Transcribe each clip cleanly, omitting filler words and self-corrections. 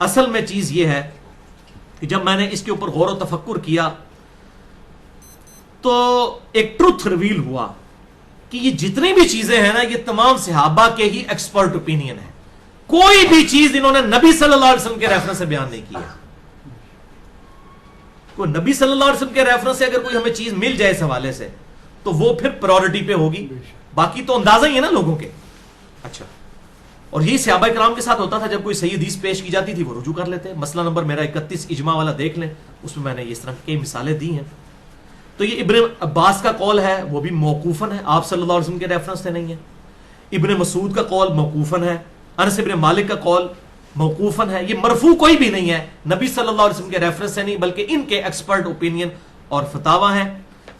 اصل میں چیز یہ ہے کہ جب میں نے اس کے اوپر غور و تفکر کیا تو ایک ٹروتھ ریویل ہوا کہ یہ جتنی بھی چیزیں ہیں نا، یہ تمام صحابہ کے ہی ایکسپرٹ اوپینین ہے. کوئی بھی چیز انہوں نے نبی صلی اللہ علیہ وسلم کے ریفرنس سے بیان نہیں کی ہے. کوئی نبی صلی اللہ علیہ وسلم کے ریفرنس سے اگر کوئی ہمیں چیز مل جائے اس حوالے سے تو وہ پھر پرائورٹی پہ ہوگی، باقی تو اندازہ ہی ہے نا لوگوں کے. اچھا، اور یہی صحابہ کرام کے ساتھ ہوتا تھا، جب کوئی صحیح حدیث پیش کی جاتی تھی وہ رجوع کر لیتے. مسئلہ نمبر میرا 31 اجماع والا دیکھ لیں، اس میں نے اس طرح کی کئی مثالیں دی ہیں. تو یہ ابن عباس کا قول ہے، وہ بھی موقوفاً ہے، آپ صلی اللہ علیہ وسلم کے ریفرنس سے نہیں ہے. ابن مسعود کا قول موقوفاً ہے، انس ابن مالک کا قول موقوفاً ہے. یہ مرفوع کوئی بھی نہیں ہے، نبی صلی اللہ علیہ وسلم کے ریفرنس سے نہیں، بلکہ ان کے ایکسپرٹ اوپینین اور فتاوا ہیں.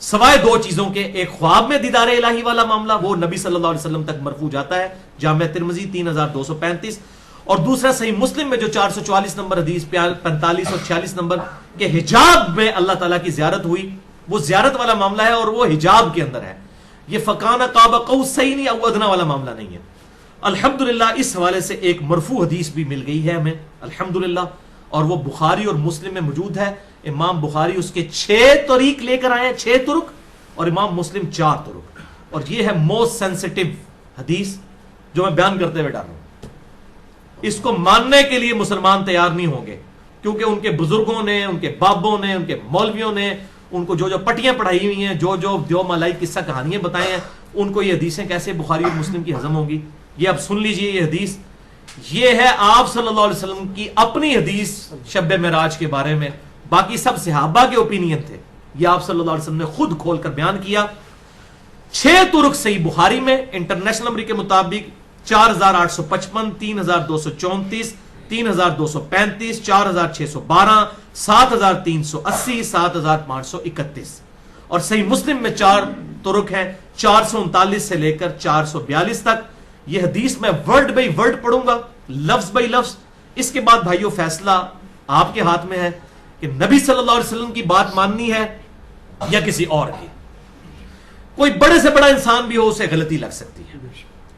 سوائے دو چیزوں کے، ایک خواب میں دیدار الہی والا معاملہ، وہ نبی صلی اللہ علیہ وسلم تک مرفوع جاتا ہے، جامعہ ترمذی 3235، اور دوسرا صحیح مسلم میں جو 444 نمبر حدیث 45 اور 46 نمبر کے حجاب میں اللہ تعالیٰ کی زیارت ہوئی، وہ زیارت والا معاملہ ہے اور وہ حجاب کے اندر ہے. یہ فکانہ قاب قوسین او ادنی والا معاملہ نہیں ہے. الحمدللہ اس حوالے سے ایک مرفوع حدیث بھی مل گئی ہے ہمیں الحمدللہ، اور وہ بخاری اور مسلم میں موجود ہے. امام بخاری اس کے 6 طریق لے کر آئے ہیں، 6 طرق، اور امام مسلم 4 طرق. اور یہ ہے موسٹ سینسٹیو حدیث جو میں بیان کرتے ہوئے ڈال رہا ہوں. اس کو ماننے کے لیے مسلمان تیار نہیں ہوں گے، کیونکہ ان کے بزرگوں نے، ان کے بابوں نے، ان کے مولویوں نے ان کو جو جو پٹیاں پڑھائی ہوئی ہیں، جو جو دیو مالائی قصہ کہانیاں بتائے ہیں، ان کو یہ حدیثیں کیسے بخاری اور مسلم کی ہضم ہوگی. یہ اب سن لیجئے، یہ حدیث یہ ہے آپ صلی اللہ علیہ وسلم کی اپنی حدیث شب معراج کے بارے میں. باقی سب صحابہ کے اوپینین تھے، یہ آپ صلی اللہ علیہ وسلم نے خود کھول کر بیان کیا. 6 طرق صحیح بخاری میں انٹرنیشنل نمبر کے مطابق 4855، 3234، 3235، 4612، 7380، 7531. اور صحیح مسلم میں 4 طرق ہیں، 439 سے لے کر 442 تک. یہ حدیث میں ورڈ بائی ورڈ پڑھوں گا، لفظ بائی لفظ. اس کے بعد بھائیو فیصلہ آپ کے ہاتھ میں ہے کہ نبی صلی اللہ علیہ وسلم کی بات ماننی ہے یا کسی اور کی. کوئی بڑے سے بڑا انسان بھی ہو، اسے غلطی لگ سکتی ہے.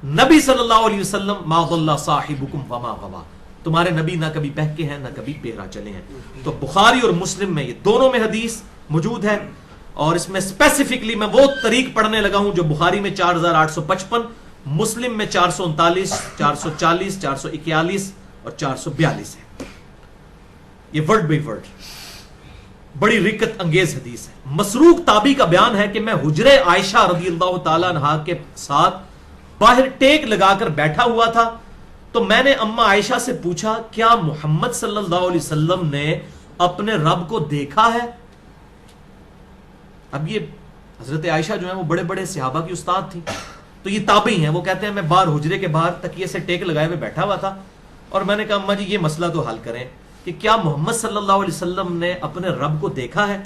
نبی صلی اللہ علیہ وسلم ما ضل صاحبکم وما غوا، تمہارے نبی نہ کبھی بہکے ہیں نہ کبھی بہرا چلے ہیں. تو بخاری اور مسلم میں یہ دونوں میں حدیث موجود ہے، اور اس میں اسپیسیفکلی میں وہ طریق پڑھنے لگا ہوں جو بخاری میں 4855، مسلم میں 439، 440، 441 اور 442 ہے. یہ ورڈ بائی ورڈ بڑی رکت انگیز حدیث ہے. مسروق تابی کا بیان ہے کہ میں حجرے عائشہ رضی اللہ تعالیٰ عنہا کے ساتھ باہر ٹیک لگا کر بیٹھا ہوا تھا، تو میں نے اما عائشہ سے پوچھا کیا محمد صلی اللہ علیہ وسلم نے اپنے رب کو دیکھا ہے؟ اب یہ حضرت عائشہ جو ہیں وہ بڑے بڑے صحابہ کی استاد تھی، تو یہ تابعی ہیں. وہ کہتے ہیں میں باہر حجرے کے باہر تکیے سے ٹیک لگائے ہوئے بیٹھا ہوا تھا، اور میں نے کہا اما جی یہ مسئلہ تو حل کریں کہ کیا محمد صلی اللہ علیہ وسلم نے اپنے رب کو دیکھا ہے؟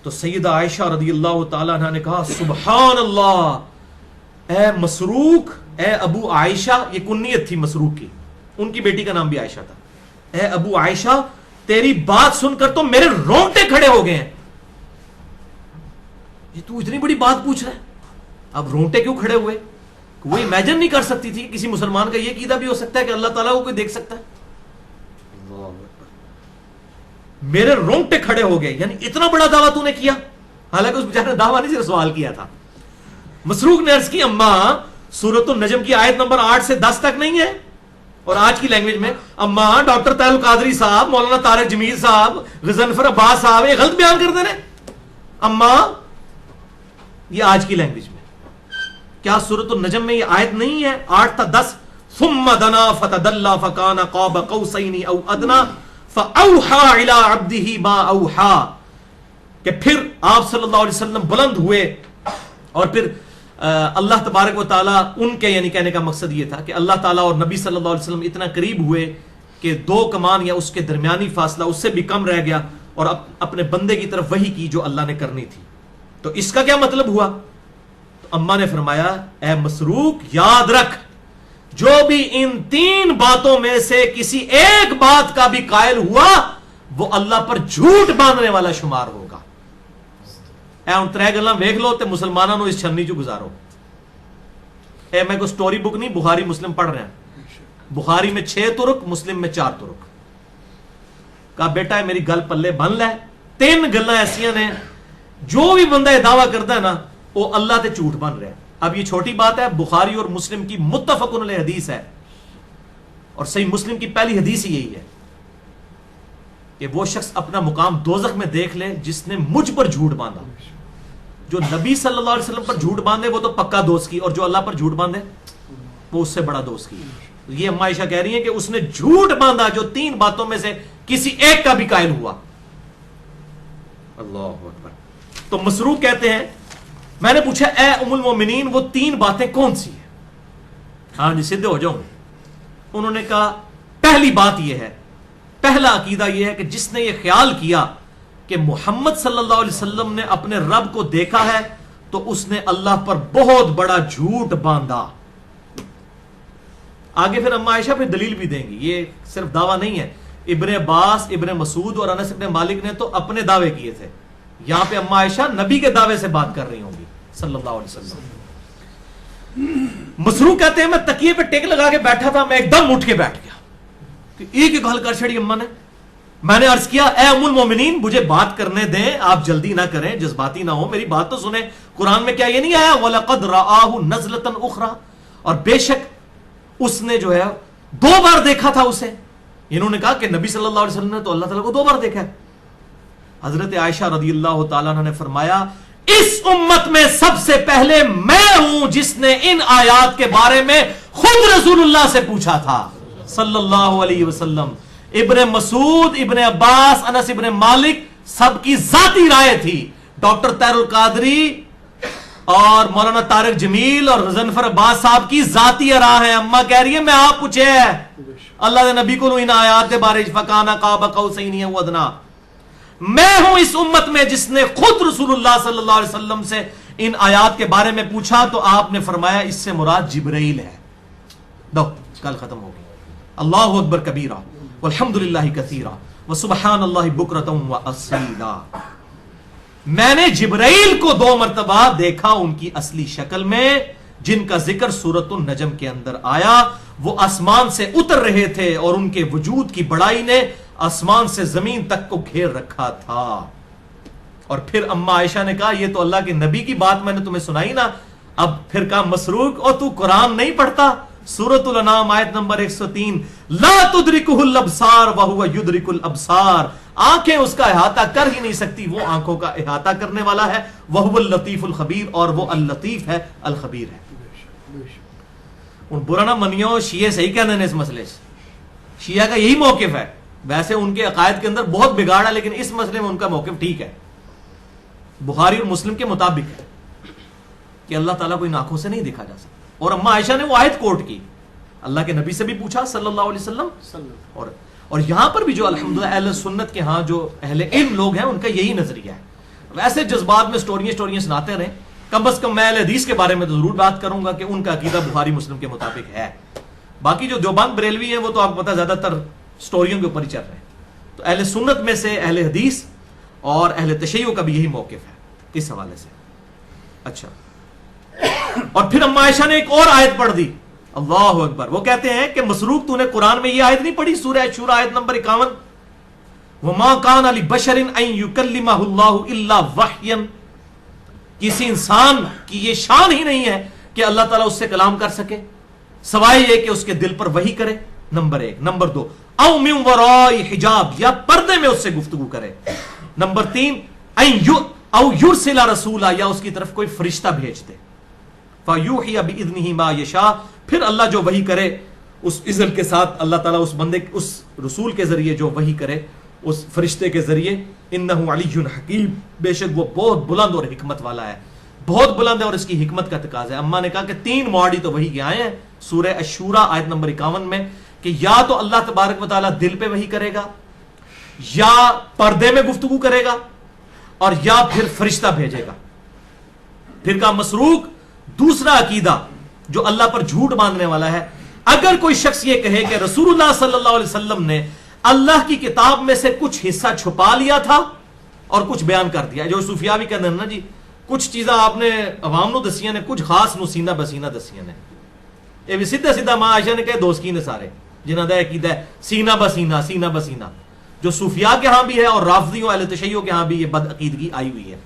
تو سیدہ عائشہ رضی اللہ تعالیٰ عنہ نے کہا سبحان اللہ، اے مسروق، اے ابو عائشہ، یہ کنیت تھی مسروق کی، ان کی بیٹی کا نام بھی عائشہ تھا. اے ابو عائشہ، تیری بات سن کر تو میرے رونگٹے کھڑے ہو گئے ہیں. یہ تو اتنی بڑی بات پوچھ رہا ہے، اب رونگٹے کیوں کھڑے ہوئے؟ وہ امیجن نہیں کر سکتی تھی کسی مسلمان کا یہ عقیدہ بھی ہو سکتا ہے کہ اللہ تعالیٰ کو کوئی دیکھ سکتا ہے. میرے رونگٹے کھڑے ہو گئے، یعنی اتنا بڑا دعویٰ تو نے کیا. حالانکہ اس بیچارے نے دعویٰ نہیں، صرف سوال کیا تھا. مسروق نے عرض کی اما سورۃ النجم کی آیت نمبر 8 سے 10 تک نہیں ہے؟ اور آج کی لینگویج میں اما ڈاکٹر طاہر القادری صاحب، مولانا طارق جمیل صاحب، غضنفر عباس صاحب یہ غلط بیان کرتے رہے. اما یہ آج کی لینگویج میں کیا سورۃ النجم میں یہ آیت نہیں ہے 8 تا 10؟ ثم دنا فتدلى فكان قاب قوسين او ادنى فاوحى الى عبده ما اوحى، کہ پھر آپ صلی اللہ علیہ وسلم بلند ہوئے اور پھر اللہ تبارک و تعالیٰ ان کے، یعنی کہنے کا مقصد یہ تھا کہ اللہ تعالیٰ اور نبی صلی اللہ علیہ وسلم اتنا قریب ہوئے کہ 2 کمان یا اس کے درمیانی فاصلہ اس سے بھی کم رہ گیا، اور اپنے بندے کی طرف وحی کی جو اللہ نے کرنی تھی. تو اس کا کیا مطلب ہوا؟ تو اما نے فرمایا اے مسروق یاد رکھ، جو بھی ان 3 باتوں میں سے کسی ایک بات کا بھی قائل ہوا وہ اللہ پر جھوٹ باندھنے والا شمار ہوگا. اے ان 3 گلاں ویکھ لو تے مسلمانوں اس چھنی چ گزارو. اے میں کوئی سٹوری بک نہیں، بخاری مسلم پڑھ رہے ہیں. بخاری میں 6 ترک، مسلم میں 4 ترک. کہا بیٹا ہے میری گل پلے بن لے. 3 گلاں ایسیاں نے جو بھی بندہ یہ دعویٰ کرتا ہے نا وہ اللہ تے جھوٹ بن رہا ہے. اب یہ چھوٹی بات ہے، بخاری اور مسلم کی متفق علیہ حدیث ہے، اور صحیح مسلم کی پہلی حدیث ہی یہی ہے کہ وہ شخص اپنا مقام دوزخ میں دیکھ لے جس نے مجھ پر جھوٹ باندھا. جو نبی صلی اللہ علیہ وسلم پر جھوٹ باندھے وہ تو پکا دوست کی، اور جو اللہ پر جھوٹ باندھے وہ اس سے بڑا دوست کی. یہ اما عائشہ کہہ رہی ہیں کہ اس نے جھوٹ باندھا جو 3 باتوں میں سے کسی ایک کا بھی قائل ہوا. اللہ اکبر. تو مسروق کہتے ہیں میں نے پوچھا اے ام المومنین وہ 3 باتیں کون سی ہیں؟ ہاں جی سیدھے ہو جاؤں. انہوں نے کہا پہلی بات یہ ہے، پہلا عقیدہ یہ ہے کہ جس نے یہ خیال کیا کہ محمد صلی اللہ علیہ وسلم نے اپنے رب کو دیکھا ہے تو اس نے اللہ پر بہت بڑا جھوٹ باندھا. آگے پھر اما عائشہ پھر دلیل بھی دیں گی، یہ صرف دعویٰ نہیں ہے. ابن عباس، ابن مسعود اور انس ابن مالک نے تو اپنے دعوے کیے تھے، یہاں پہ اما عائشہ نبی کے دعوے سے بات کر رہی ہوں گی صلی اللہ علیہ وسلم. مسروق کہتے ہیں میں تکیے پہ ٹیک لگا کے بیٹھا تھا، میں ایک دم اٹھ کے بیٹھ گیا کہ ایک ایک حل کر چھڑی اما نے. میں نے عرض کیا اے ام المومنین مجھے بات کرنے دیں، آپ جلدی نہ کریں، جذباتی نہ ہو، میری بات تو سنیں. قرآن میں کیا یہ نہیں آیا وَلَقَدْ رَآهُ نَزْلَةً أُخْرَى، اور بے شک اس نے جو ہے 2 بار دیکھا تھا اسے. انہوں نے کہا کہ نبی صلی اللہ علیہ وسلم نے تو اللہ تعالیٰ کو 2 بار دیکھا ہے. حضرت عائشہ رضی اللہ تعالیٰ عنہ نے فرمایا اس امت میں سب سے پہلے میں ہوں جس نے ان آیات کے بارے میں خود رسول اللہ سے پوچھا تھا صلی اللہ علیہ وسلم. ابن مسعود، ابن عباس، انس ابن مالک سب کی ذاتی رائے تھی. ڈاکٹر طاہر القادری اور مولانا طارق جمیل اور غضنفر عباس صاحب کی ذاتی راہ ہے. اما کہہ رہی ہے میں آپ پوچھے اللہ دے نبی کو ان آیات کے بارے فکانا قاب قوسین او ادنا. میں ہوں اس امت میں جس نے خود رسول اللہ صلی اللہ علیہ وسلم سے ان آیات کے بارے میں پوچھا تو آپ نے فرمایا اس سے مراد جبرائیل ہے. دو کل ختم ہو گئی. اللہ اکبر کبیرہ والحمدللہ کثیرہ وسبحان اللہ بکرۃ واصیلا. میں نے جبرائیل کو 2 مرتبہ دیکھا ان کی اصلی شکل میں جن کا ذکر سورۃ النجم کے اندر آیا. وہ آسمان سے اتر رہے تھے اور ان کے وجود کی بڑائی نے آسمان سے زمین تک کو گھیر رکھا تھا. اور پھر اما عائشہ نے کہا یہ تو اللہ کے نبی کی بات میں نے تمہیں سنائی نا. اب پھر کہا مسروق اور تو قرآن نہیں پڑھتا؟ سورۃ الانعام آیت نمبر 103 لا تدرکہ الابصار وہو یدرک الابصار. آنکھیں اس کا احاطہ کر ہی نہیں سکتی، وہ آنکھوں کا احاطہ کرنے والا ہے. وہو اللطیف الخبیر، اور وہ اللطیف ہے الخبیر ہے. ان برا نہ منیو، شیعہ صحیح کہنے ہیں اس مسئلے سے. شیعہ کا یہی موقف ہے. ویسے ان کے عقائد کے اندر بہت بگاڑ ہے لیکن اس مسئلے میں ان کا موقف ٹھیک ہے. بخاری اور مسلم کے مطابق ہے کہ اللہ تعالیٰ کو ان آنکھوں سے نہیں دیکھا جا سکتا. اور اما عائشہ نے وہ آیت کوٹ کی، اللہ کے نبی سے بھی پوچھا صلی اللہ علیہ وسلم. اور یہاں پر بھی جو الحمدللہ اہل سنت کے ہاں جو اہل علم لوگ ہیں ان کا یہی نظریہ ہے. ویسے جذبات میں سٹوریاں سناتے رہیں، کم از کم میں اہل حدیث کے بارے میں تو ضرور بات کروں گا کہ ان کا عقیدہ بخاری مسلم کے مطابق ہے. باقی جو دیوبند بریلوی ہیں وہ تو آپ کو پتہ زیادہ تر سٹوریوں کے اوپر ہی چل رہے ہیں. تو اہل سنت میں سے اہل حدیث اور اہل تشیع کا بھی یہی موقف ہے اس حوالے سے. اچھا، اور پھر اما عائشہ نے ایک اور آیت پڑھ دی. اللہ اکبر. وہ کہتے ہیں کہ مسروق تو نے قرآن میں یہ آیت نہیں پڑھی؟ سورہ شورى آیت نمبر 51 وما كان لبشر ان يكلمه الله الا وحيا. کسی انسان کی یہ شان ہی نہیں ہے کہ اللہ تعالیٰ اس سے کلام کر سکے سوائے یہ کہ اس کے دل پر وحی کرے. نمبر 1. نمبر 2 او من وراء حجاب، یا پردے میں اس سے گفتگو کرے. نمبر 3 او یرسل رسولا، یا اس کی طرف کوئی فرشتہ بھیج دے. فیوحی باذنہ ما یشاء، پھر اللہ جو وحی کرے اس اذن کے ساتھ اللہ تعالیٰ اس بندے اس رسول کے ذریعے جو وحی کرے اس فرشتے کے ذریعے. انہ علی حکیم، بے شک وہ بہت بلند اور حکمت والا ہے. بہت بلند ہے اور اس کی حکمت کا تقاضا ہے. اما نے کہا کہ 3 مواڈی تو وحی کے آئے ہیں سورہ الشورى آیت نمبر 51 میں کہ یا تو اللہ تبارک و تعالیٰ دل پہ وحی کرے گا، یا پردے میں گفتگو کرے گا، اور یا پھر فرشتہ بھیجے گا. پھر کہا مسروق دوسرا عقیدہ جو اللہ پر جھوٹ باندھنے والا ہے، اگر کوئی شخص یہ کہے کہ رسول اللہ صلی اللہ علیہ وسلم نے اللہ کی کتاب میں سے کچھ حصہ چھپا لیا تھا اور کچھ بیان کر دیا، جو صوفیاء بھی کہتے ہیں نا جی کچھ چیزاں آپ نے عوام نو دسیاں نے، کچھ خاص نو سینہ بسینہ دسیاں نے. یہ بھی سیدھا سیدھا ماں عائشہ نے کہے دوست کی نے سارے جنہاں دا عقیدہ ہے سینہ بسینہ سینہ بسینہ، جو صوفیاء کے ہاں بھی ہے اور رافضیوں اہل تشیعوں کے ہاں بھی یہ بد عقیدگی آئی ہوئی ہے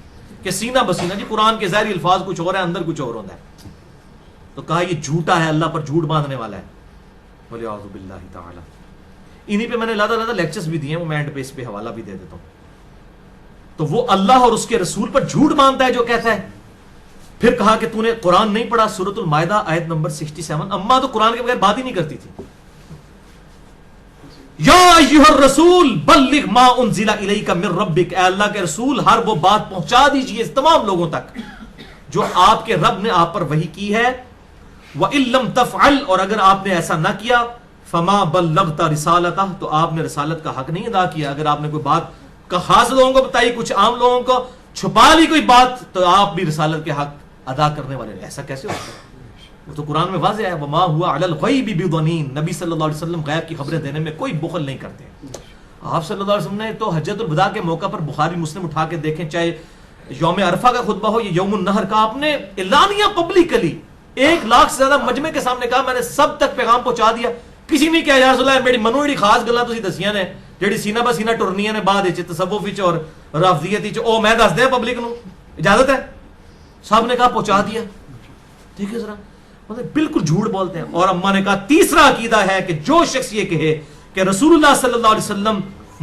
کہ سینہ بسینہ، جی قرآن کے ظاہری الفاظ کچھ اور ہے، اندر کچھ اور ہوتا ہے. تو کہا یہ جھوٹا ہے، اللہ پر جھوٹ باندھنے والا ہے. بولے اعوذ باللہ تعالی. انہی پہ میں نے لادہ لیکچرز بھی دیے ہیں، وہ میں اینڈ پہ اس پہ حوالہ بھی دے دیتا ہوں. تو وہ اللہ اور اس کے رسول پر جھوٹ باندھتا ہے جو کہتا ہے. پھر کہا کہ تو نے قرآن نہیں پڑھا، سورۃ المائدہ آیت نمبر 67. اماں تو قرآن کے بغیر بات ہی نہیں کرتی تھی. یا ایھا الرسول بلغ ما انزل الیک من ربک، اے اللہ کے رسول ہر وہ بات پہنچا دیجئے اس تمام لوگوں تک جو آپ کے رب نے آپ پر وحی کی ہے. وَإِن لَّمْ تَفْعَلْ، اور اگر آپ نے ایسا نہ کیا، فَمَا بَلَّغْتَ رِسَالَتَهُ، تو آپ نے رسالت کا حق نہیں ادا کیا. اگر آپ نے کوئی بات کا خاص لوگوں کو بتائی، کچھ عام لوگوں کو چھپا لی کوئی بات، تو آپ بھی رسالت کے حق ادا کرنے والے. ایسا کیسے ہوتا ہے؟ وہ تو قرآن میں واضح ہے وما ہوا علی الغیب بضنین. نبی صلی اللہ علیہ وسلم غیب کی خبریں دینے میں کوئی بخل نہیں کرتے. آپ صلی اللہ علیہ وسلم نے تو حجۃ الوداع کے موقع پر بخاری مسلم اٹھا کے دیکھیں، چاہے یوم عرفہ کا خطبہ ہو یا یوم النحر کا، آپ نے اعلانیہ پبلکلی 1,00,000 سے زیادہ مجمع کے سامنے کہا میں نے سب تک پیغام پہنچا دیا. کسی نے کہا یا رسول اللہ میری منو جڑی خاص گلاں تسی دسیاں نے جڑی سینہ بسینہ ٹرنیاں نے بعد وچ تصوف وچ اور رافضیت وچ، او میں دس دے پبلک نو، اجازت ہے؟ سب نے کہا پہنچا دیا. ٹھیک ہے ذرا مطلب بالکل جھوٹ بولتے ہیں. اور اماں نے کہا تیسرا عقیدہ ہے کہ جو شخص یہ کہے کہ رسول اللہ صلی اللہ علیہ وسلم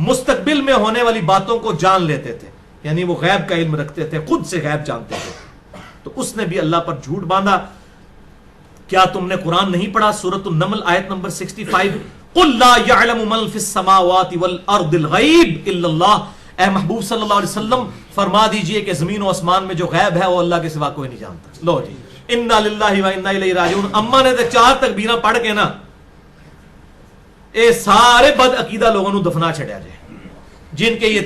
مستقبل میں ہونے والی باتوں کو جان لیتے تھے، یعنی وہ غیب کا علم رکھتے تھے، خود سے غیب جانتے تھے، تو اس نے بھی اللہ پر جھوٹ باندھا. کیا تم نے قرآن نہیں پڑھا؟ سورۃ النمل آیت نمبر 65. قل لا يعلم من في السماوات والارض الغیب الا اللہ. اے محبوب صلی اللہ علیہ وسلم فرما دیجئے کہ زمین و آسمان میں جو غیب ہے وہ اللہ کے سوا کوئی نہیں جانتا. لو جی انا للہ و انا الیہ راجعون. اما نے تو 4 تکبیراں پڑھ کے نا اے سارے بد عقیدہ لوگوں کو دفنا چھڑیا جائے جن کے یہ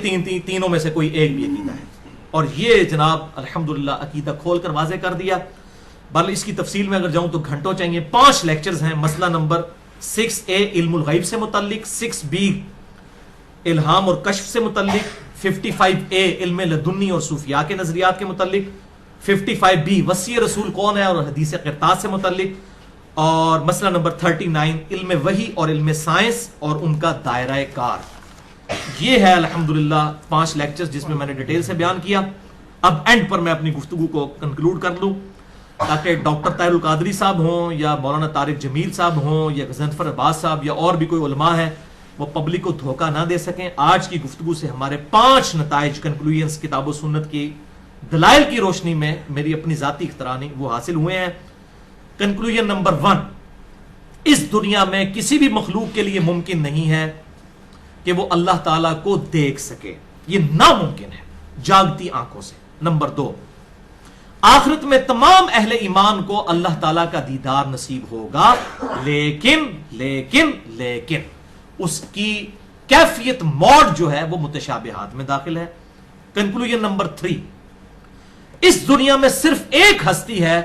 تینوں میں سے کوئی ایک بھی عقیدہ ہے. اور یہ جناب الحمدللہ عقیدہ کھول کر واضح کر دیا. بل اس کی تفصیل میں اگر جاؤں تو گھنٹوں چاہیے. 5 لیکچرز ہیں. مسئلہ نمبر 6A علم الغیب سے متعلق، 6B الہام اور کشف سے متعلق، 55A علم لدنی اور صوفیاء کے نظریات کے متعلق، 55B وصی رسول کون ہے اور حدیث قرطاس سے متعلق، اور مسئلہ نمبر 39 علم وحی اور علم سائنس اور ان کا دائرہ کار. یہ ہے الحمدللہ 5 لیکچرز جس میں میں نے ڈیٹیل سے بیان کیا. اب اینڈ پر میں اپنی گفتگو کو کنکلوڈ کر لوں تاکہ ڈاکٹر طاہر القادری صاحب ہوں یا مولانا طارق جمیل صاحب ہوں یا غضنفر عباس صاحب یا اور بھی کوئی علماء ہیں وہ پبلک کو دھوکہ نہ دے سکیں. آج کی گفتگو سے ہمارے 5 نتائج کنکلوژنز کتاب و سنت کی دلائل کی روشنی میں میری اپنی ذاتی اختراع وہ حاصل ہوئے ہیں. کنکلوژن نمبر 1، اس دنیا میں کسی بھی مخلوق کے لیے ممکن نہیں ہے کہ وہ اللہ تعالیٰ کو دیکھ سکے، یہ ناممکن ہے جاگتی آنکھوں سے. نمبر 2، آخرت میں تمام اہل ایمان کو اللہ تعالیٰ کا دیدار نصیب ہوگا، لیکن اس کی کیفیت موڈ جو ہے وہ متشابہات میں داخل ہے. کنکلوژن نمبر 3، اس دنیا میں صرف ایک ہستی ہے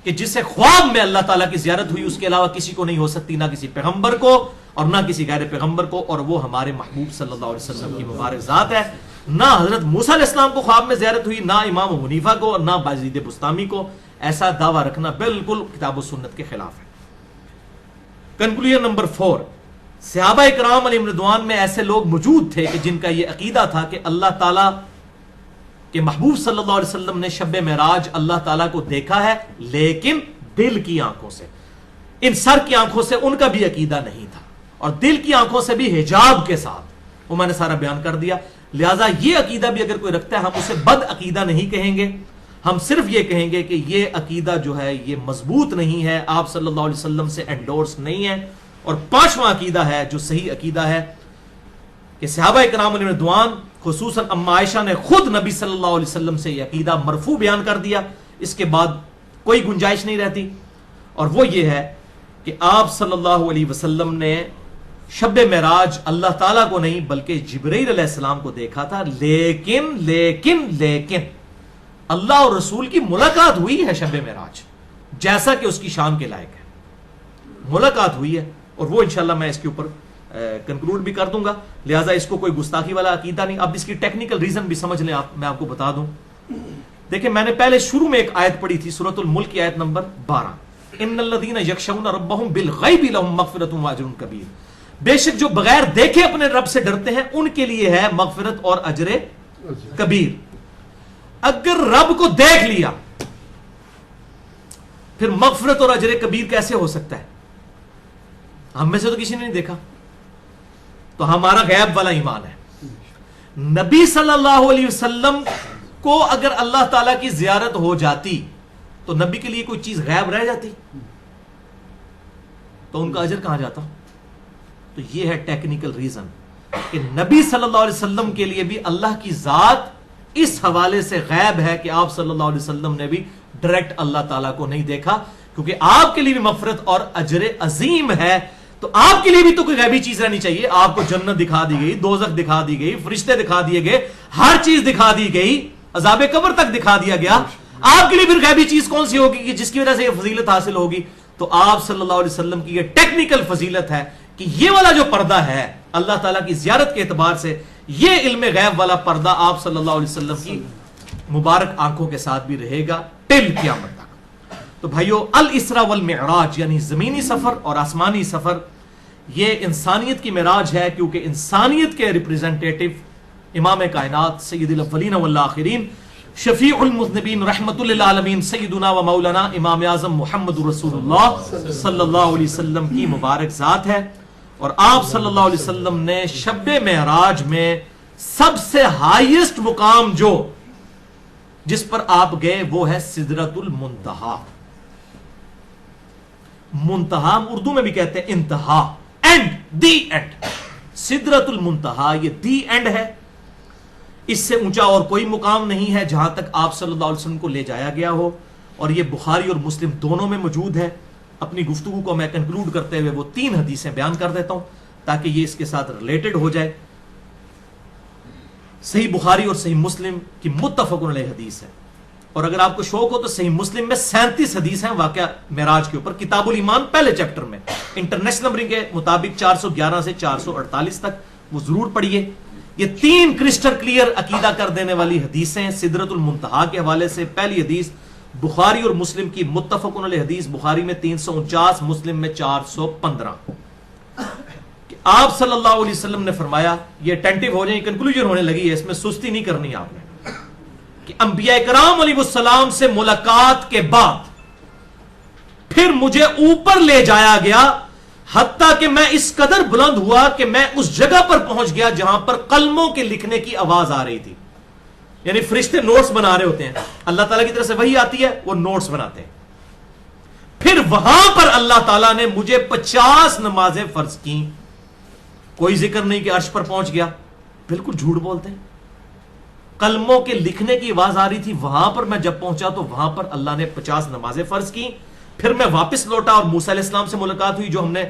کہ جسے خواب میں اللہ تعالیٰ کی زیارت ہوئی، اس کے علاوہ کسی کو نہیں ہو سکتی، نہ کسی پیغمبر کو اور نہ کسی غیر پیغمبر کو، اور وہ ہمارے محبوب صلی اللہ علیہ وسلم کی مبارک ذات ہے. نہ حضرت موسیٰ علیہ السلام کو خواب میں زیارت ہوئی، نہ امام ابو حنیفہ کو، نہ بازید بستامی کو. ایسا دعویٰ رکھنا بالکل کتاب و سنت کے خلاف ہے. کنکلوژن نمبر 4، صحابہ کرام علیہم رضوان میں ایسے لوگ موجود تھے کہ جن کا یہ عقیدہ تھا کہ اللہ تعالیٰ کہ محبوب صلی اللہ علیہ وسلم نے شب معراج اللہ تعالیٰ کو دیکھا ہے، لیکن دل کی آنکھوں سے. ان سر کی آنکھوں سے ان کا بھی عقیدہ نہیں تھا، اور دل کی آنکھوں سے بھی حجاب کے ساتھ. وہ میں نے سارا بیان کر دیا. لہٰذا یہ عقیدہ بھی اگر کوئی رکھتا ہے ہم اسے بد عقیدہ نہیں کہیں گے، ہم صرف یہ کہیں گے کہ یہ عقیدہ جو ہے یہ مضبوط نہیں ہے، آپ صلی اللہ علیہ وسلم سے انڈورس نہیں ہے. اور 5واں عقیدہ ہے جو صحیح عقیدہ ہے کہ صحابہ کرام علیہ رضوان خصوصاً اما عائشہ نے خود نبی صلی اللہ علیہ وسلم سے یہ عقیدہ مرفوع بیان کر دیا. اس کے بعد کوئی گنجائش نہیں رہتی، اور وہ یہ ہے کہ آپ صلی اللہ علیہ وسلم نے شب معراج اللہ تعالیٰ کو نہیں بلکہ جبرائیل علیہ السلام کو دیکھا تھا. لیکن اللہ اور رسول کی ملاقات ہوئی ہے شب معراج، جیسا کہ اس کی شان کے لائق ہے. ملاقات ہوئی ہے، اور وہ انشاءاللہ میں اس کے اوپر کنکلوڈ بھی کر دوں گا. لہٰذا اس کو کوئی گستاخی والا عقیدہ نہیں. اب اس کی ٹیکنیکل ریزن بھی سمجھ لیں آپ، میں آپ کو بتا دوں. دیکھیں میں نے پہلے شروع میں ایک آیت پڑھی تھی سورۃ الملک کی آیت نمبر 12. ان الذین یخشون ربہم بالغیب لہم مغفرۃ و اجر کبیر، بے شک جو بغیر دیکھے اپنے رب سے ڈرتے ہیں ان کے لیے ہے مغفرت اور اجر کبیر۔ اگر رب کو دیکھ لیا پھر مغفرت اور اجر کبیر کیسے ہو سکتا ہے؟ ہم میں سے تو کسی نے نہیں دیکھا، تو ہمارا غیب والا ایمان ہے۔ نبی صلی اللہ علیہ وسلم کو اگر اللہ تعالیٰ کی زیارت ہو جاتی تو نبی کے لیے کوئی چیز غیب رہ جاتی تو ان کا اجر کہاں جاتا؟ تو یہ ہے ٹیکنیکل ریزن کہ نبی صلی اللہ علیہ وسلم کے لیے بھی اللہ کی ذات اس حوالے سے غیب ہے کہ آپ صلی اللہ علیہ وسلم نے بھی ڈائریکٹ اللہ تعالیٰ کو نہیں دیکھا، کیونکہ آپ کے لیے بھی مغفرت اور اجر عظیم ہے، تو آپ کے لیے بھی تو کوئی غیبی چیز رہنی چاہیے۔ آپ کو جنت دکھا دی گئی، دوزخ دکھا دی گئی، فرشتے دکھا دیے گئے، ہر چیز دکھا دی گئی، عذاب قبر تک دکھا دیا گیا، آپ کے لیے پھر غیبی چیز کون سی ہوگی کہ جس کی وجہ سے یہ فضیلت حاصل ہوگی؟ تو آپ صلی اللہ علیہ وسلم کی یہ ٹیکنیکل فضیلت ہے کہ یہ والا جو پردہ ہے اللہ تعالیٰ کی زیارت کے اعتبار سے، یہ علم غیب والا پردہ آپ صلی اللہ علیہ وسلم کی مبارک آنکھوں کے ساتھ بھی رہے گا ٹل قیامت تک۔ تو بھائیو، الاسراء والمعراج یعنی زمینی سفر اور آسمانی سفر، یہ انسانیت کی معراج ہے، کیونکہ انسانیت کے ریپریزنٹیٹو امام کائنات سید الاولین والآخرین شفیع المذنبین رحمت للعالمین سیدنا و مولانا امام اعظم محمد رسول اللہ صلی اللہ علیہ وسلم کی مبارک ذات ہے، اور آپ صلی اللہ علیہ وسلم نے شب معراج میں سب سے ہائیسٹ مقام جس پر آپ گئے وہ ہے سدرۃ المنتہا۔ منتہا اردو میں بھی کہتے ہیں انتہا، اینڈ، دی اینڈ۔ سدرۃ المنتہا یہ دی اینڈ ہے، اس سے اونچا اور کوئی مقام نہیں ہے جہاں تک آپ صلی اللہ علیہ وسلم کو لے جایا گیا ہو، اور یہ بخاری اور مسلم دونوں میں موجود ہے۔ اپنی گفتگو کو میں کنکلوڈ کرتے ہوئے وہ 3 حدیثیں بیان کر دیتا ہوں تاکہ یہ اس کے ساتھ ریلیٹڈ ہو جائے۔ صحیح بخاری اور صحیح مسلم کی متفق علیہ حدیث ہے، اور اگر آپ کو شوق ہو تو صحیح مسلم میں 37 حدیث ہیں واقعہ معراج کے اوپر، کتاب الایمان پہلے چیپٹر میں انٹرنیشنل نمبرنگ کے مطابق 411 سے 448 تک، وہ ضرور پڑھیے۔ یہ 3 کرسٹل کلیئر عقیدہ کر دینے والی حدیثیں ہیں سدرۃ المنتہا کے حوالے سے۔ پہلی حدیث بخاری اور مسلم کی متفق علیہ حدیث، بخاری میں 349، مسلم میں 415، کہ آپ صلی اللہ علیہ وسلم نے فرمایا، یہ اٹینٹو ہو جائیں، کنکلوژن ہونے لگی ہے، اس میں سستی نہیں کرنی آپ نے، کہ انبیاء کرام علیہ السلام سے ملاقات کے بعد پھر مجھے اوپر لے جایا گیا، حتیٰ کہ میں اس قدر بلند ہوا کہ میں اس جگہ پر پہنچ گیا جہاں پر قلموں کے لکھنے کی آواز آ رہی تھی۔ یعنی فرشتے نوٹس بنا رہے ہوتے ہیں، اللہ تعالیٰ کی طرف سے وحی آتی ہے، وہ نوٹس بناتے ہیں۔ پھر وہاں پر اللہ تعالیٰ نے مجھے 50 نمازیں فرض کی۔ کوئی ذکر نہیں کہ عرش پر پہنچ گیا، بالکل جھوٹ بولتے ہیں۔ قلموں کے لکھنے کی آواز آ رہی تھی، وہاں پر میں جب پہنچا تو وہاں پر اللہ نے 50 نمازیں فرض کی۔ پھر میں واپس لوٹا اور موسیٰ علیہ السلام سے ملاقات ہوئی، جو ہم نے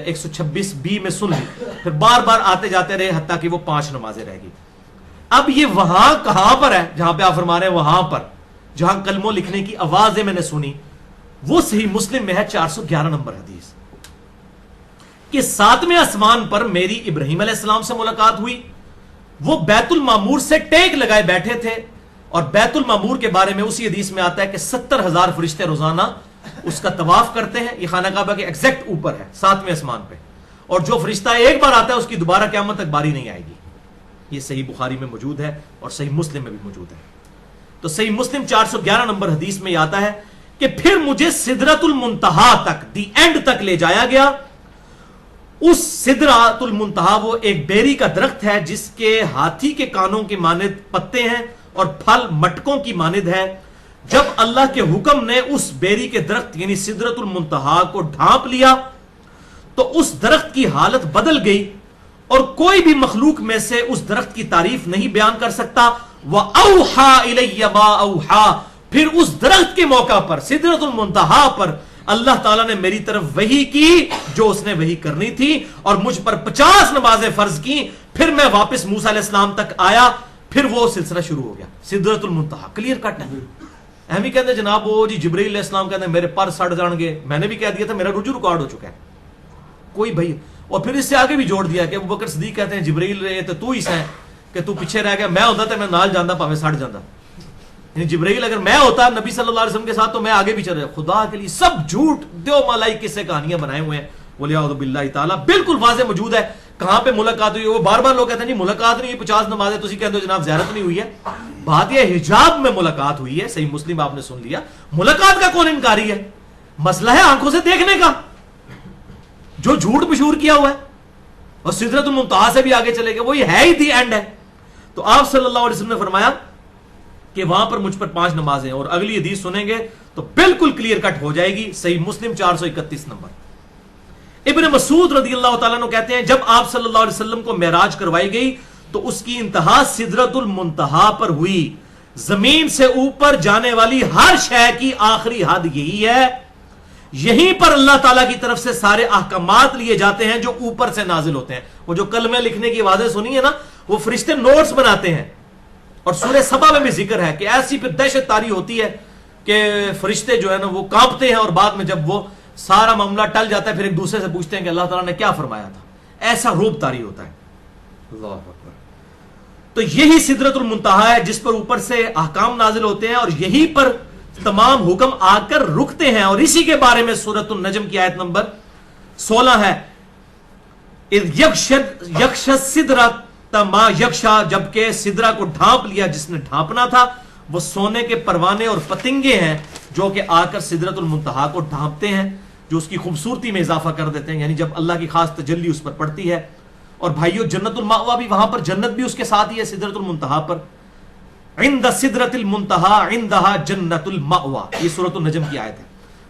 126b میں سن لی۔ پھر بار بار آتے جاتے رہے حتیٰ کہ وہ 5 نمازیں رہ گئی۔ اب یہ وہاں کہاں پر ہے جہاں پہ آپ فرما رہے ہیں؟ وہاں پر جہاں قلموں لکھنے کی آوازیں میں نے سنی، وہ صحیح مسلم میں ہے 411 نمبر حدیث، کہ 7ویں آسمان پر میری ابراہیم علیہ السلام سے ملاقات ہوئی۔ وہ بیت المعمور سے ٹیک لگائے بیٹھے تھے، اور بیت المعمور کے بارے میں اسی حدیث میں آتا ہے کہ 70,000 فرشتے روزانہ اس کا طواف کرتے ہیں۔ یہ خانہ کعبہ کے ایگزیکٹ اوپر ہے 7ویں آسمان پہ، اور جو فرشتہ ایک بار آتا ہے اس کی دوبارہ قیامت تک باری نہیں آئے گی۔ یہ صحیح بخاری میں موجود ہے اور صحیح مسلم میں بھی موجود ہے۔ تو صحیح مسلم 411 نمبر حدیث میں یہ آتا ہے کہ پھر مجھے سدرۃ المنتہا تک، دی اینڈ تک لے جایا گیا۔ اس سدرۃ المنتہا وہ ایک بیری کا درخت ہے جس کے ہاتھی کے کانوں کے مانند پتے ہیں اور پھل مٹکوں کی مانند ہے۔ جب اللہ کے حکم نے اس بیری کے درخت یعنی سدرۃ المنتہا کو ڈھانپ لیا تو اس درخت کی حالت بدل گئی، اور کوئی بھی مخلوق میں سے اس درخت کی تعریف نہیں بیان کر سکتا۔ وَأَوْحَى إِلَيَّ مَا أَوْحَى، پھر اس درخت کے موقع پر سدرۃ المنتہا پر اللہ تعالیٰ نے میری طرف وحی کی جو اس نے وحی کرنی تھی، اور مجھ پر 50 نمازیں فرض کی۔ پھر میں واپس موسیٰ علیہ السلام تک آیا، پھر وہ سلسلہ شروع ہو گیا۔ سدرۃ المنتہا کلیئر کٹ ہے۔ ہم ہی کہتے ہیں جناب وہ جی جبرائیل علیہ السلام کہتے ہیں میرے پر سڑ جان گے، میں نے بھی کہہ دیا تھا میرا رجوع ریکارڈ ہو چکا ہے کوئی بھائی، اور پھر اس سے آگے بھی جوڑ دیا کہ ابوبکر صدیق کہتے ہیں جبرائیل رہے تو ہی سیں کہ تو پیچھے رہ گیا، میں ہوتا تو میں نال جانا پاوے سڑ جانا، یعنی جبرائیل اگر میں ہوتا نبی صلی اللہ علیہ وسلم کے ساتھ تو میں آگے بھی چل رہا. خدا کے لیے سب جھوٹ دیو مالائی قصے کہانیاں بنائے ہوئے ہیں ولیعوذ باللہ تعالی. بالکل واضح موجود ہے کہاں پہ ملاقات ہوئی. وہ بار بار لوگ کہتے ہیں جی ملاقات نہیں ہوئی 50 نمازیں, تسی کہتے ہو جناب زیارت نہیں ہوئی ہے. بات یہ حجاب میں ملاقات ہوئی ہے, صحیح مسلم آپ نے سن لیا. ملاقات کا کون انکاری ہے؟ مسئلہ ہے آنکھوں سے دیکھنے کا, جو جھوٹ مشہور کیا ہوا ہے اور سدرۃ المنتہا سے بھی آگے چلے گئے, وہی ہے ہی دی اینڈ ہے. تو آپ صلی اللہ علیہ وسلم نے فرمایا کہ وہاں پر مجھ پر 5 نمازیں, اور اگلی حدیث سنیں گے تو بالکل کلیئر کٹ ہو جائے گی. صحیح مسلم 431 نمبر. ابن مسعود رضی اللہ تعالیٰ عنہ کہتے ہیں جب آپ صلی اللہ علیہ وسلم کو معراج کروائی گئی تو اس کی انتہا سدرۃ المنتہا پر ہوئی. زمین سے اوپر جانے والی ہر شے کی آخری حد یہی ہے. یہیں پر اللہ تعالیٰ کی طرف سے سارے احکامات لیے جاتے ہیں جو اوپر سے نازل ہوتے ہیں. وہ جو کلمے لکھنے کی آوازیں سنی ہے نا, وہ فرشتے نوٹس بناتے ہیں. اور سورہ سبا میں بھی ذکر ہے کہ ایسی پھر دہشت طاری ہوتی ہے کہ فرشتے جو ہے نا وہ کانپتے ہیں, اور بعد میں جب وہ سارا معاملہ ٹل جاتا ہے پھر ایک دوسرے سے پوچھتے ہیں کہ اللہ تعالیٰ نے کیا فرمایا تھا. ایسا روب طاری ہوتا ہے. اللہ اکبر. تو یہی سدرۃ المنتہا ہے جس پر اوپر سے احکام نازل ہوتے ہیں, اور یہی پر تمام حکم آ کر رکتے ہیں. اور اسی کے بارے میں سورۃ النجم کی آیت نمبر 16 ہے, یکش سدرۃ ما یکشا, جبکہ سدرہ کو ڈھانپ لیا جس نے ڈھانپنا تھا. وہ سونے کے پروانے اور پتنگے ہیں جو کہ آ کر سدرۃ المنتہا کو ڈھانپتے ہیں, جو اس کی خوبصورتی میں اضافہ کر دیتے ہیں, یعنی جب اللہ کی خاص تجلی اس پر پڑتی ہے. اور بھائیو جنت المأوا بھی, وہاں پر جنت بھی اس کے ساتھ ہی ہے سدرۃ المنتہا پر. عند سدرۃ المنتہا عندہا جنت المأوا, یہ سورۃ النجم کی آیت ہے.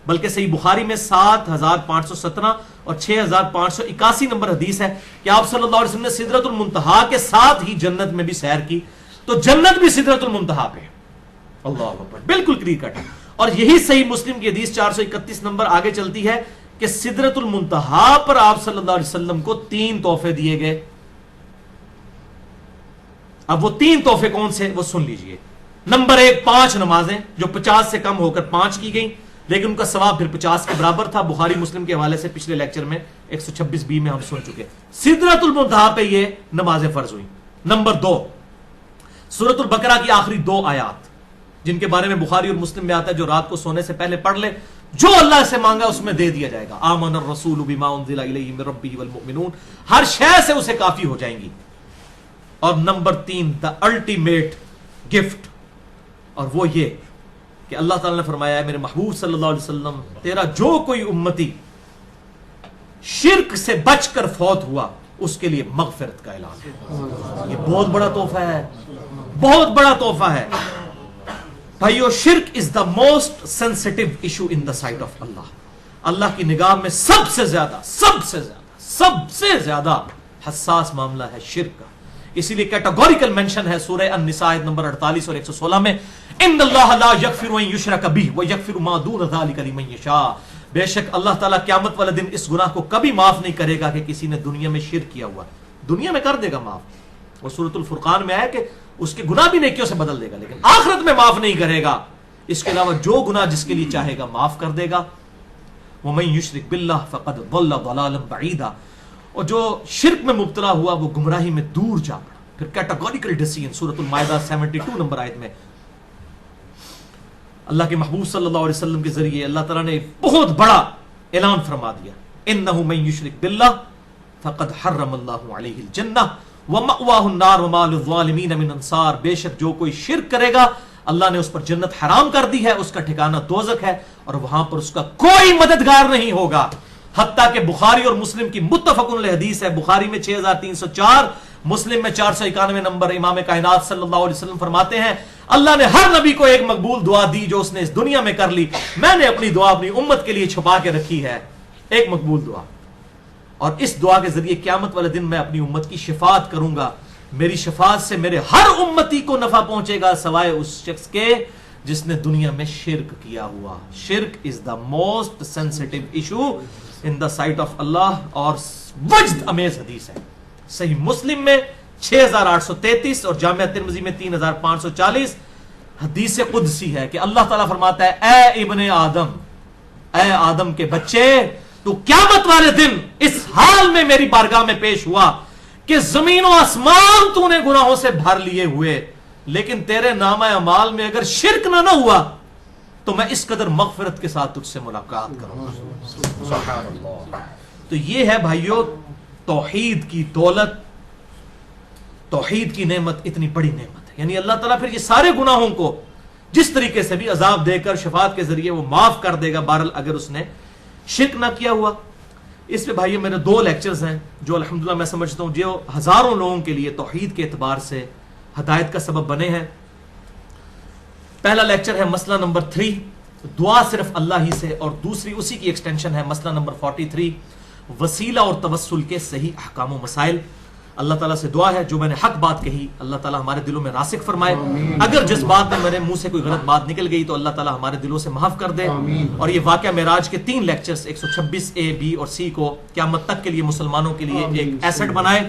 بلکہ صحیح بخاری میں 7517 اور 6581 نمبر حدیث ہے کہ آپ صلی اللہ علیہ وسلم نے سدرۃ المنتہا کے ساتھ ہی جنت میں بھی سیر کی. تو جنت بھی سدرۃ المنتہا پہ. اللہ اکبر, بالکل کلیئر کٹ. اور یہی صحیح مسلم کی حدیث 431 نمبر آگے چلتی ہے کہ سدرۃ المنتہا پر آپ صلی اللہ علیہ وسلم کو 3 تحفے دیے گئے. اب وہ 3 تحفے کون سے, وہ سن لیجئے. نمبر 1, 5 نمازیں جو 50 سے کم ہو کر 5 کی گئیں, لیکن ان کا ثواب پھر 50 کے برابر تھا. بخاری مسلم کے حوالے سے پچھلے لیکچر میں 126b میں ہم سن چکے. سدرۃ المنتہا پہ یہ نمازیں فرض ہوئی. نمبر 2, سورۃ البقرہ کی آخری 2 آیات جن کے بارے میں بخاری اور مسلم میں آتا ہے, جو رات کو سونے سے پہلے پڑھ لے, جو اللہ سے مانگا اس میں دے دیا جائے گا. آمن الرسول بما انزل الیہ من ربہ والمؤمنون, ہر شے سے اسے کافی ہو جائیں گی. اور نمبر 3, دا الٹیمیٹ گفٹ, اور وہ یہ کہ اللہ تعالیٰ نے فرمایا ہے میرے محبوب صلی اللہ علیہ وسلم, تیرا جو کوئی امتی شرک سے بچ کر فوت ہوا اس کے لیے مغفرت کا اعلان ہے. یہ بہت بڑا تحفہ ہے, بہت بڑا تحفہ ہے بھائیو. شرک is the most sensitive issue in the sight of Allah. Allah کی نگاہ میں سب سے زیادہ حساس معاملہ ہے شرک کا. اسی لیے کیٹاگوریکل مینشن ہے سورہ النساء نمبر 48 اور 116 میں, ان اللہ لا یغفر ان یشرک بہ ویغفر ما دون ذلک لمن یشاء. بے شک اللہ تعالیٰ قیامت والے دن اس گناہ کو کبھی معاف نہیں کرے گا کہ کسی نے دنیا میں شرک کیا ہوا. دنیا میں کر دے گا معاف, اور سورۃ الفرقان میں آیا کہ اس کے گناہ بھی نیکیوں سے بدل دے گا, لیکن آخرت میں معاف نہیں کرے گا. اس کے علاوہ جو گناہ جس کے لیے چاہے گا معاف کر دے گا. ومن یشرک باللہ فقد ضل ضلالا بعیدا, اور جو شرک میں مبتلا ہوا وہ گمراہی میں دور جا پڑا. پھر کیٹاگوریکل ڈیسیژن سورۃ المائدہ 72 نمبر آیت میں اللہ کے محبوب صلی اللہ علیہ وسلم کے ذریعے اللہ تعالیٰ نے بہت بڑا اعلان فرما دیا, انہ من یشرک باللہ فقد حرم اللہ علیہ الجنہ ومأواہ النار وما للظالمین من انصار. بے شک جو کوئی شرک کرے گا اللہ نے اس پر جنت حرام کر دی ہے, اس کا ٹھکانہ دوزخ ہے, اور وہاں پر اس کا کوئی مددگار نہیں ہوگا. حتیٰ کہ بخاری اور مسلم کی متفق علیہ حدیث ہے, بخاری میں 6304, مسلم میں 491 نمبر, امام کائنات صلی اللہ علیہ وسلم فرماتے ہیں اللہ نے ہر نبی کو ایک مقبول دعا دی جو اس نے اس دنیا میں کر لی. میں نے اپنی دعا اپنی امت کے لیے چھپا کے رکھی ہے, ایک مقبول دعا, اور اس دعا کے ذریعے قیامت والے دن میں اپنی امت کی شفاعت کروں گا. میری شفاعت سے میرے ہر امتی کو نفع پہنچے گا سوائے اس شخص کے جس نے دنیا میں شرک کیا ہوا. شرک is the most sensitive issue in the sight of Allah, اور وجد امیز حدیث ہے صحیح مسلم میں 6833 اور جامعہ ترمذی میں 3540. حدیث قدسی ہے کہ اللہ تعالیٰ فرماتا ہے اے ابن آدم, اے آدم کے بچے, تو قیامت والے دن اس حال میں میری بارگاہ میں پیش ہوا کہ زمین و آسمان تو نے گناہوں سے بھر لیے ہوئے, لیکن تیرے نامہ اعمال میں اگر شرک نہ ہوا تو میں اس قدر مغفرت کے ساتھ تجھ سے ملاقات کروں گا. سبحان اللہ. تو یہ ہے بھائیو توحید کی دولت, توحید کی نعمت اتنی بڑی نعمت ہے. یعنی اللہ تعالیٰ پھر یہ سارے گناہوں کو جس طریقے سے بھی عذاب دے کر شفاعت کے ذریعے وہ معاف کر دے گا, بہرحال اگر اس نے شرک نہ کیا ہوا. اس پہ بھائی میرے 2 لیکچرز ہیں جو الحمدللہ میں سمجھتا ہوں جو ہزاروں لوگوں کے لیے توحید کے اعتبار سے ہدایت کا سبب بنے ہیں. پہلا لیکچر ہے مسئلہ نمبر 3, دعا صرف اللہ ہی سے, اور دوسری اسی کی ایکسٹینشن ہے مسئلہ نمبر 43, وسیلہ اور توسل کے صحیح احکام و مسائل. اللہ تعالیٰ سے دعا ہے جو میں نے حق بات کہی اللہ تعالیٰ ہمارے دلوں میں راسخ فرمائے. اگر جس بات میں میرے منہ سے کوئی غلط بات نکل گئی تو اللہ تعالیٰ ہمارے دلوں سے معاف کر دے. اور یہ واقعہ معراج کے 3 لیکچرز 126A, B اور C کو قیامت تک کے لیے مسلمانوں کے لیے ایک ایسٹ بنائے,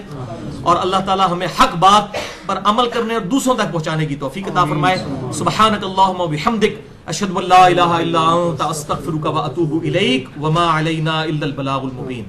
اور اللہ تعالیٰ ہمیں حق بات پر عمل کرنے اور دوسروں تک پہنچانے کی توفیق عطا فرمائے. سبحانک اللہم و بحمدک اشہد ان لا الہ الا انت استغفرک و اتوب الیک وما علینا الا البلاغ المبین.